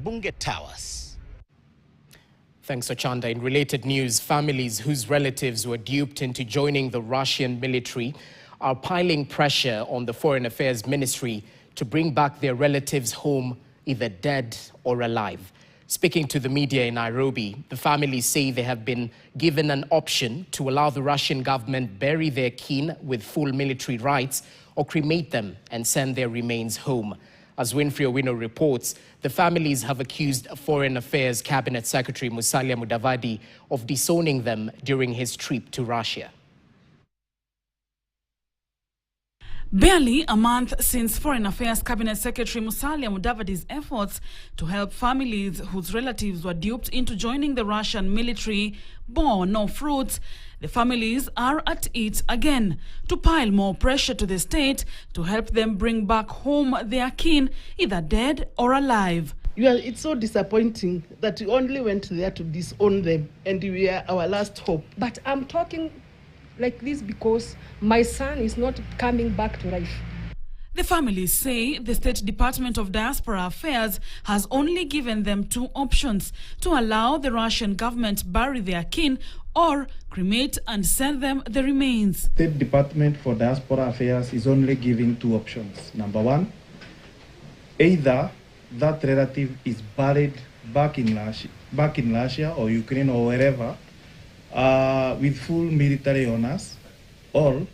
Bunge Towers. Thanks, Ochanda. In related news, families whose relatives were duped into joining the Russian military are piling pressure on the Foreign Affairs Ministry to bring back their relatives home, either dead or alive. Speaking to the media in Nairobi, the families say they have been given an option to allow the Russian government bury their kin with full military rights or cremate them and send their remains home. As Winfrey Owino reports, the families have accused Foreign Affairs Cabinet Secretary Musalia Mudavadi of disowning them during his trip to Russia. Barely a month since Foreign Affairs Cabinet Secretary Musalia Mudavadi's efforts to help families whose relatives were duped into joining the Russian military bore no fruits, the families are at it again to pile more pressure to the state to help them bring back home their kin, either dead or alive. It's so disappointing that we only went there to disown them, and we are our last hope. But I'm talking like this because my son is not coming back to life. The families say the State Department of Diaspora Affairs has only given them two options: to allow the Russian government bury their kin or cremate and send them the remains. State Department for Diaspora Affairs is only giving two options. Number one, either that relative is buried back in Russia or Ukraine or wherever with full military honors, or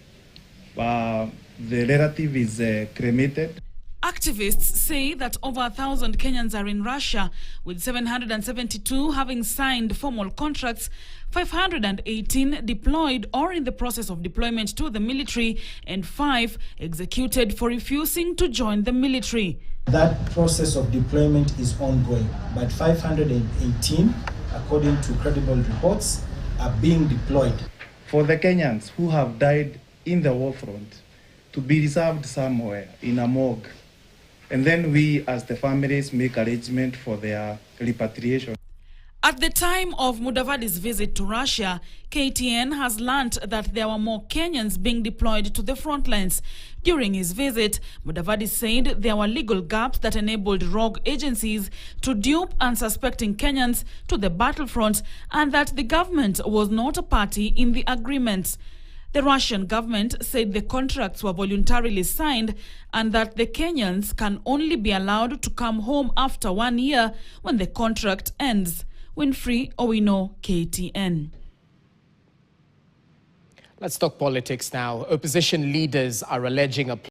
the relative is cremated. Activists say that over 1,000 Kenyans are in Russia, with 772 having signed formal contracts, 518 deployed or in the process of deployment to the military, and 5 executed for refusing to join the military. That process of deployment is ongoing, but 518, according to credible reports, are being deployed. For the Kenyans who have died in the war front, to be reserved somewhere in a morgue, and then we as the families make arrangement for their repatriation. At the time of Mudavadi's visit to Russia, KTN has learnt that there were more Kenyans being deployed to the front lines. During his visit, Mudavadi said there were legal gaps that enabled rogue agencies to dupe unsuspecting Kenyans to the battlefront, and that the government was not a party in the agreements. The Russian government said the contracts were voluntarily signed and that the Kenyans can only be allowed to come home after 1 year when the contract ends. Winfrey Owino, KTN. Let's talk politics now. Opposition leaders are alleging a